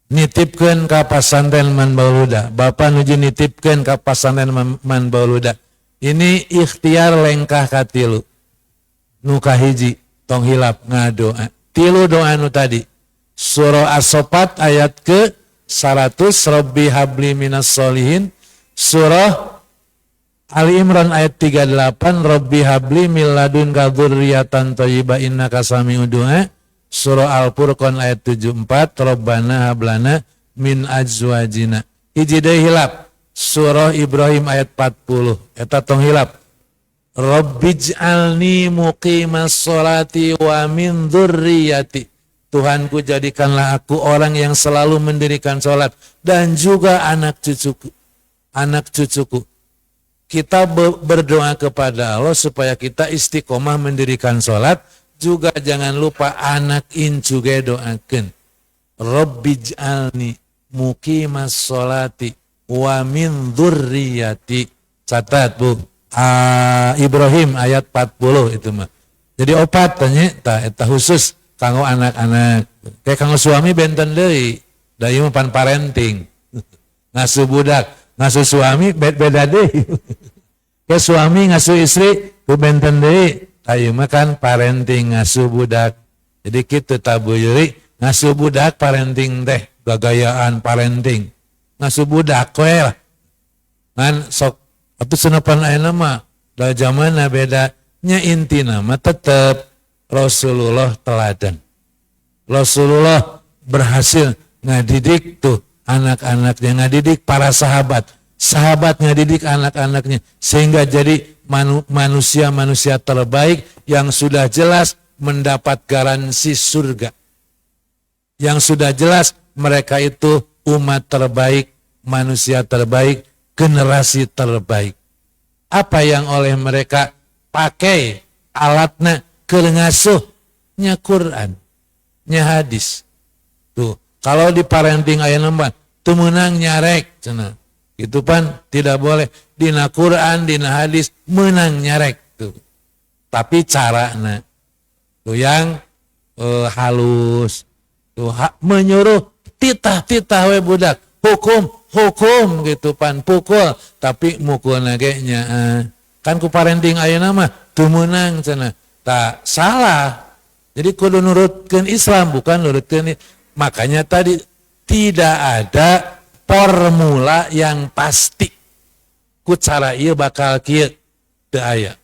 nitipkeun ka pasantren Manbaul Huda, bapak nuju nitipkeun ka pasantren Manbaul Huda. Ini ikhtiar lengkah katilu. Nu kahiji tong hilap ngadoa. 3 doa nu tadi. Surah As-Saffat ayat ke 100, Rabbi habli minas solihin. Surah Ali Imran ayat 38, Rabbi habli min ladunka dzurriyyatan thayyibah innaka sami'ud du'a. Surah Al-Furqan ayat 74, Rabbana hablana min azwajina. Hiji deui hilap. Surah Ibrahim ayat 40. Eta tong hilap. Rabbij'alni muqimas sholati wa min dzurriyyati. Tuhanku jadikanlah aku orang yang selalu mendirikan sholat dan juga anak cucuku. Anak cucuku. Kita berdoa kepada Allah supaya kita istiqomah mendirikan sholat, juga jangan lupa anak incu ge doakeun. Rabbij'alni muqimas sholati wa min dzurriyyati. Catat Bu. Ibrahim ayat 40 itu mah. Jadi opat tanya eta khusus kanggo anak-anak. Kayak kanggo suami benten deui. Da ieu mah pan parenting. Ngasuh budak, ngasuh suami beda deui. Kayak suami ngasuh istri ku benten deui. Ayeuna mah kan parenting ngasuh budak. Jadi kitu tabu yeui ngasuh budak parenting teh gagayaan parenting. Ngasuh budak we lah. Ngan sok atuh senapan ayeuna mah da zamanna beda nya intina mah tetep Rasulullah teladan. Rasulullah berhasil ngadidik tuh anak-anaknya, ngadidik para sahabat. Sahabat ngadidik anak-anaknya sehingga jadi manusia-manusia terbaik yang sudah jelas mendapat garansi surga. Yang sudah jelas mereka itu umat terbaik, manusia terbaik, generasi terbaik. Apa yang oleh mereka pakai alatnya keur ngasuh nya Quran, nya hadis. Tuh, kalau di parenting ayeuna mah teu meunang nyarek cenah. Itu pan tidak boleh dina Quran, dina hadis menang nyarek tuh. Tapi carana tuh yang halus tuh menyuruh titah we budak, hukum gitu pan pukul, tapi mukulna ge nya kan ku parenting ayeuna mah teu meunang cenah. Tak salah. Jadi kudu nurutkeun Islam bukan nurutkeun. Makanya tadi tidak ada formula yang pasti ku cara ieu bakal kieu teu aya.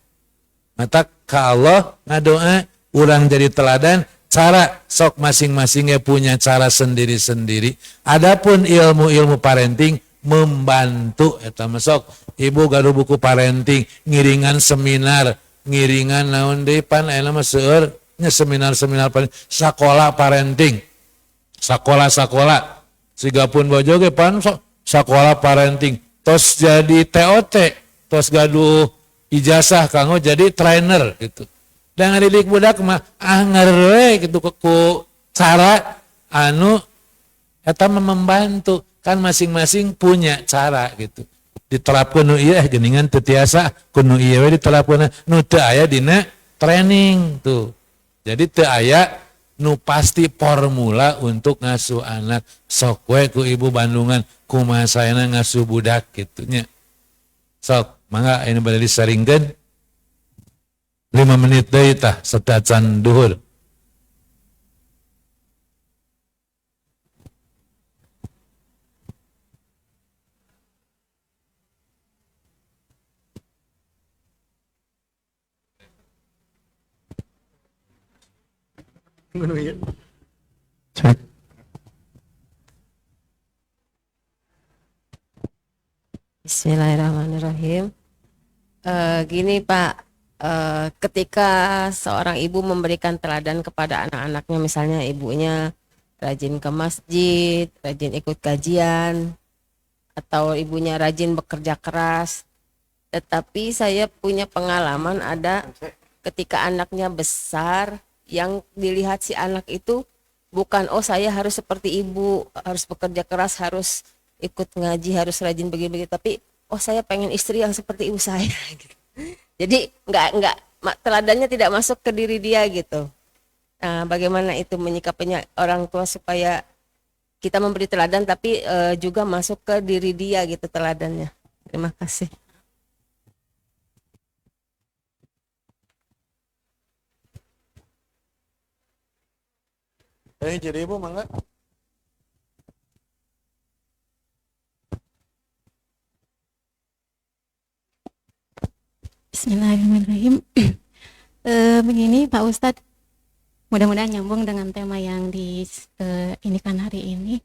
Mata ka Allah ngadoa urang jadi teladan, cara sok masing-masingnya punya cara sendiri-sendiri. Adapun ilmu-ilmu parenting membantu eta mah sok ibu gaduh buku parenting, ngiringan seminar, ngiringan naon deui pan ayeuna mah seueur nya seminar-seminar sakola parenting. Sakola sigapun bojo ge pan sakola parenting, tos jadi TOT, tos gaduh ijazah kanggo jadi trainer gitu. Dan ngadidik budak mah ngeure gitu ku cara anu eta membantu, kan masing-masing punya cara gitu. Diterapkeun nu ieu geuningan teu tiasa, kudu ieu we diterapkeun nu teu aya dina training tuh. Jadi teu aya nu pasti formula untuk ngasuh anak. Sok we ku ibu Bandungan kumaha saena ngasuh budak kitu nya. Sok mangga ini bade disaringkeun 5 menit deui tah setacan duhur. Cek. Bismillahirrahmanirrahim. Gini Pak, ketika seorang ibu memberikan teladan kepada anak-anaknya, misalnya ibunya rajin ke masjid, rajin ikut kajian, atau ibunya rajin bekerja keras, tetapi saya punya pengalaman ada ketika anaknya besar, yang dilihat si anak itu bukan saya harus seperti ibu, harus bekerja keras, harus ikut ngaji, harus rajin begini-begini, tapi saya pengen istri yang seperti ibu saya gitu. Jadi enggak teladannya tidak masuk ke diri dia gitu. Nah, bagaimana itu menyikapinya orang tua supaya kita memberi teladan tapi juga masuk ke diri dia gitu teladannya. Terima kasih. Jadi ibu mangga. begini Pak Ustadz, mudah-mudahan nyambung dengan tema yang ini kan hari ini.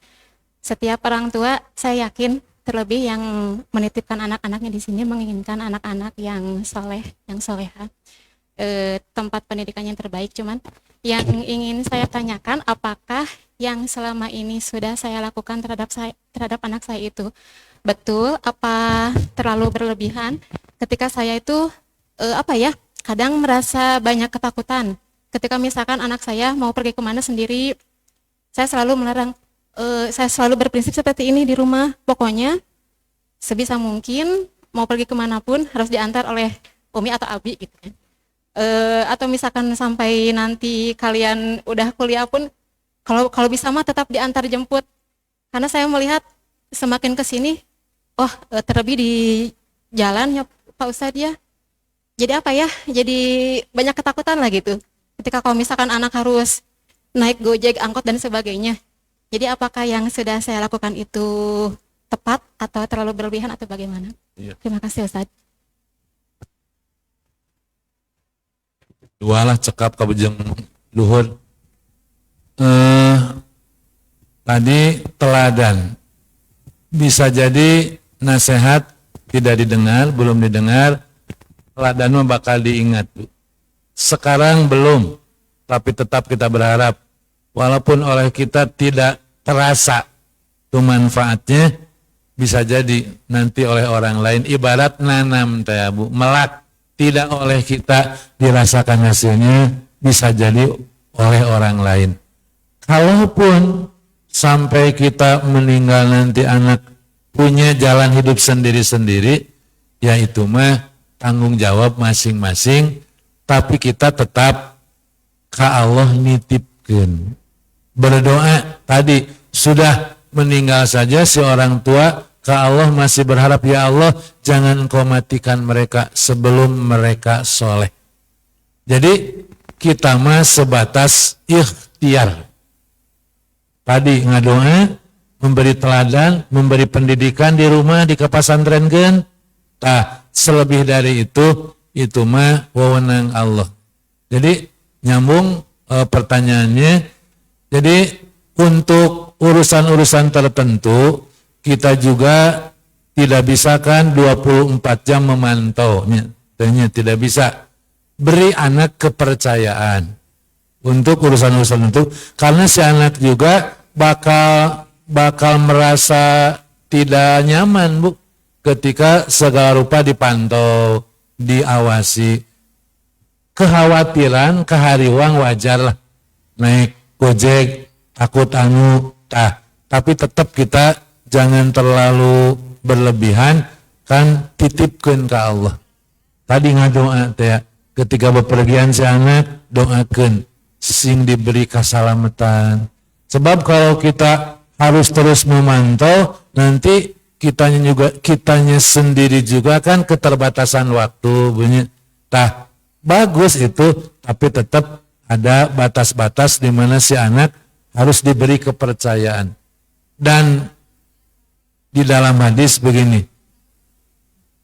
Setiap orang tua, saya yakin terlebih yang menitipkan anak-anaknya di sini menginginkan anak-anak yang soleh, yang soleha, tempat pendidikan yang terbaik. Cuman yang ingin saya tanyakan, apakah yang selama ini sudah saya lakukan terhadap anak saya itu betul, apa terlalu berlebihan? Ketika saya itu kadang merasa banyak ketakutan. Ketika misalkan anak saya mau pergi kemana sendiri, saya selalu melarang. Saya selalu berprinsip seperti ini di rumah. Pokoknya sebisa mungkin mau pergi kemanapun harus diantar oleh Umi atau Abi gitu ya. Atau misalkan sampai nanti kalian udah kuliah pun, kalau bisa mah tetap diantar jemput. Karena saya melihat semakin kesini, terlebih di jalan ya Pak Ustadz ya. Jadi jadi banyak ketakutan lah gitu. Ketika kalau misalkan anak harus naik Gojek, angkot dan sebagainya. Jadi apakah yang sudah saya lakukan itu tepat atau terlalu berlebihan atau bagaimana? Iya. Terima kasih Ustadz. Dualah cekap ka bujeng luhur. Tadi teladan. Bisa jadi nasihat tidak didengar, belum didengar. Teladan mah bakal diingat. Sekarang belum, tapi tetap kita berharap walaupun oleh kita tidak terasa itu manfaatnya, bisa jadi nanti oleh orang lain. Ibarat nanam teh Bu, melak, tidak oleh kita dirasakan hasilnya, bisa jadi oleh orang lain. Kalaupun sampai kita meninggal nanti anak punya jalan hidup sendiri-sendiri, ya itu mah tanggung jawab masing-masing, tapi kita tetap ke Allah nitipkeun. Berdoa tadi sudah meninggal saja si orang tua, ke Allah masih berharap, ya Allah jangan engkau matikan mereka sebelum mereka soleh. Jadi kita mah sebatas ikhtiar. Tadi ngadoa, memberi teladan, memberi pendidikan di rumah, di pesantrenkeun. Selebih dari itu mah wewenang Allah. Jadi nyambung pertanyaannya. Jadi untuk urusan-urusan tertentu kita juga tidak bisa kan 24 jam memantau. Tidak bisa. Beri anak kepercayaan untuk urusan-urusan itu, karena si anak juga bakal merasa tidak nyaman Bu ketika segala rupa dipantau, diawasi. Kekhawatiran, kehariwang wajar lah. Naik Gojek, takut tapi tetap kita jangan terlalu berlebihan, kan titipkan ke Allah. Tadi ngadoa teh, ketika bepergian si anak, doakan sing diberi keselamatan. Sebab kalau kita harus terus memantau, nanti kitanya sendiri juga kan keterbatasan waktu bunyi. Bagus itu, tapi tetap ada batas-batas di mana si anak harus diberi kepercayaan. Dan di dalam hadis begini,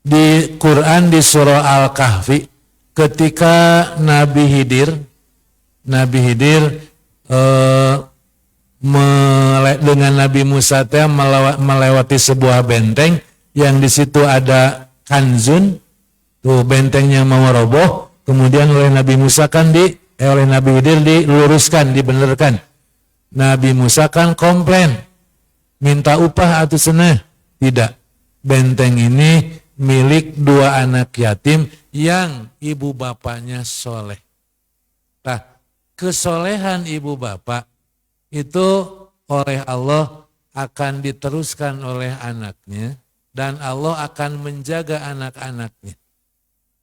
di Quran di surah Al-Kahfi, ketika Nabi Hidir dengan Nabi Musa melewati sebuah benteng yang di situ ada kanzun, tuh bentengnya mau roboh, kemudian oleh Nabi Musa oleh Nabi Hidir diluruskan, dibenarkan. Nabi Musa kan komplain, minta upah atau seneh, tidak. Benteng ini milik dua anak yatim yang ibu bapaknya soleh. Kesolehan ibu bapak itu oleh Allah akan diteruskan oleh anaknya, dan Allah akan menjaga anak-anaknya.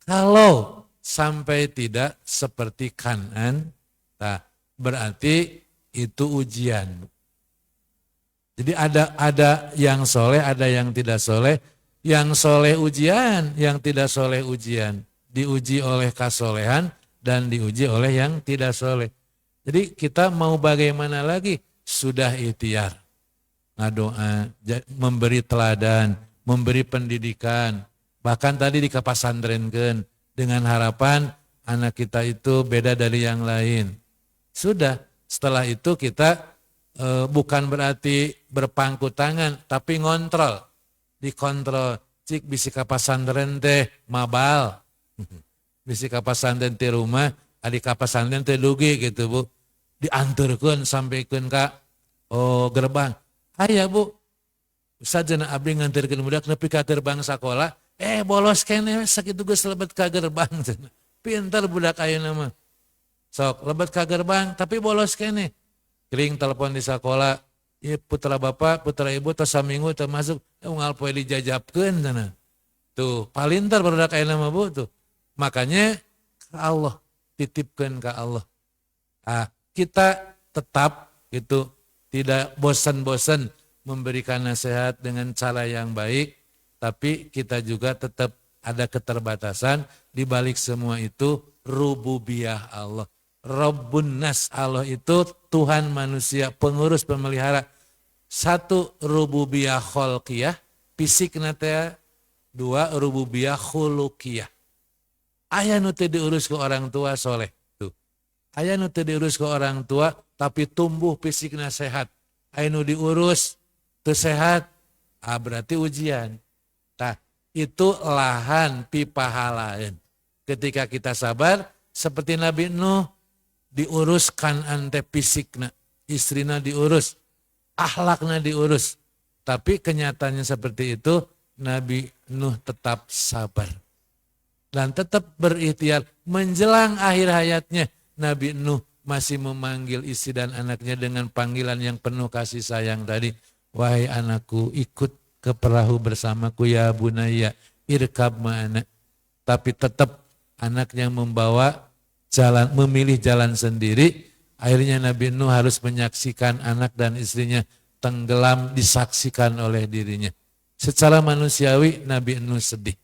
Kalau sampai tidak seperti Kanan, berarti itu ujian. Jadi ada yang soleh, ada yang tidak soleh. Yang soleh ujian, yang tidak soleh ujian. Diuji oleh kesolehan dan diuji oleh yang tidak soleh. Jadi kita mau bagaimana lagi? Sudah ikhtiar. Ngadoa, memberi teladan, memberi pendidikan. Bahkan tadi di pesantrenkeun dengan harapan anak kita itu beda dari yang lain. Sudah, setelah itu kita bukan berarti berpangku tangan, tapi ngontrol, dikontrol. Cik bisi ka pasantren teh mabal, bisi ka pasantren teh rumah, adik ka pasantren teh dugi gitu Bu. Dianturkeun sampaikan ka gerbang. Aya Bu, sajana abdi nganterkeun budak nepi ka gerbang sakola, bolos kene sakitu geus lebet ka gerbang. Pinter budak ayeuna mah. Sok lebet ka gerbang tapi bolos kene. Kering telepon di sekolah, ya putra bapak, putra ibu, tos saminggu termasuk, unggal poe dijajapkeun cenah. Tuh, palintar barudak ayeuna mah Bu tuh. Makanya ke Allah, titipkeun ke Allah. Kita tetap gitu tidak bosan-bosan memberikan nasihat dengan cara yang baik, tapi kita juga tetap ada keterbatasan. Di balik semua itu rububiyah Allah. Rabbun Nas, Allah itu Tuhan manusia, pengurus pemelihara. Satu, rububiyah kholqiyah, fisik nate. Dua, rububiyah khuluqiyah. Aya nu teu diurus ke orang tua soleh. Tuh. Aya nu teu diurus ke orang tua tapi tumbuh fisiknya sehat. Aya nu diurus teu sehat, berarti ujian. Tah, itu lahan pipahalaeun. Ketika kita sabar seperti Nabi Nuh, diuruskan ante fisikna, istrina diurus, akhlakna diurus. Tapi kenyataannya seperti itu, Nabi Nuh tetap sabar. Dan tetap berikhtiar. Menjelang akhir hayatnya, Nabi Nuh masih memanggil istri dan anaknya dengan panggilan yang penuh kasih sayang tadi. Wahai anakku, ikut ke perahu bersamaku ya bunaya, irkab ma'ana. Tapi tetap anaknya membawa jalan, memilih jalan sendiri. Akhirnya Nabi Nuh harus menyaksikan anak dan istrinya tenggelam disaksikan oleh dirinya. Secara manusiawi Nabi Nuh sedih.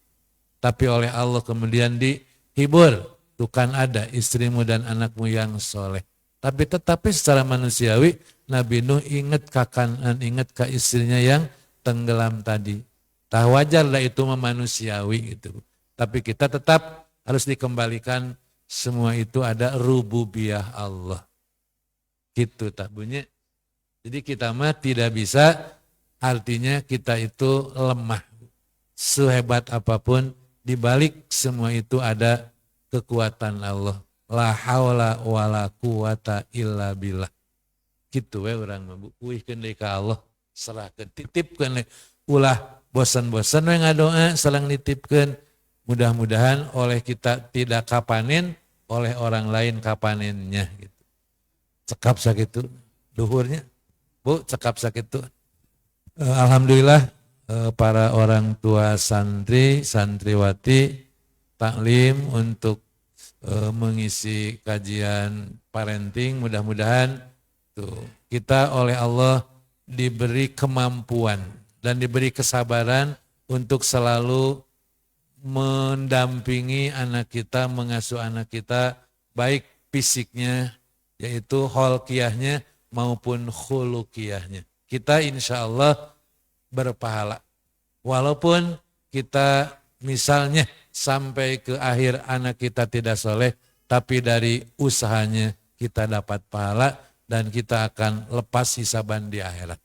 Tapi oleh Allah kemudian dihibur. Tuh kan ada istrimu dan anakmu yang soleh. Tetapi secara manusiawi Nabi Nuh ingat ke Kanan, ingat ke istrinya yang tenggelam tadi. Tah wajar lah itu manusiawi gitu. Tapi kita tetap harus dikembalikan. Semua itu ada rububiyah Allah. Gitu tak bunyi. Jadi kita mah tidak bisa, artinya kita itu lemah. Sehebat apapun, dibalik semua itu ada kekuatan Allah. La haula wa la quwata illa billah. Gitu we urang mah uihkeun deui ka Allah, serahkeun, titipkeun ulah bosan-bosan we ngadoa salang nitipkeun. Mudah-mudahan oleh kita tidak kapanin, oleh orang lain kapaninnya gitu. Cekap sakitu duhurnya. Bu, cekap sakitu. Alhamdulillah para orang tua santri, santriwati taklim untuk mengisi kajian parenting. Mudah-mudahan tuh kita oleh Allah diberi kemampuan dan diberi kesabaran untuk selalu mendampingi anak kita, mengasuh anak kita, baik fisiknya, yaitu kholqiyahnya maupun khuluqiyahnya. Kita insya Allah berpahala. Walaupun kita misalnya sampai ke akhir anak kita tidak soleh, tapi dari usahanya kita dapat pahala dan kita akan lepas hisaban di akhirat.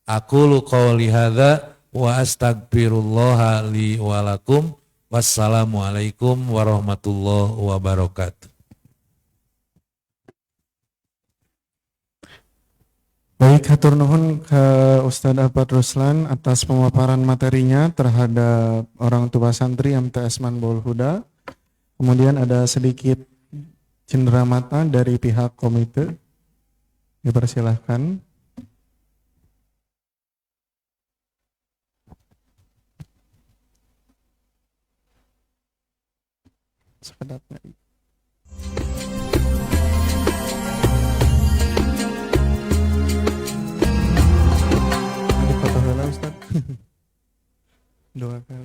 Aqulu qouli hadza wa astagfirullaha li wa lakum. Wassalamualaikum warahmatullahi wabarakatuh. Baik, hatur nuhun ke Ustadz Ahmad Ruslan atas pemaparan materinya terhadap orang tua santri MTS Manbaul Huda. Kemudian ada sedikit cenderamata dari pihak komite. Dipersilahkan. Sekedapnya. Ada foto dulu Ustaz. Doakan.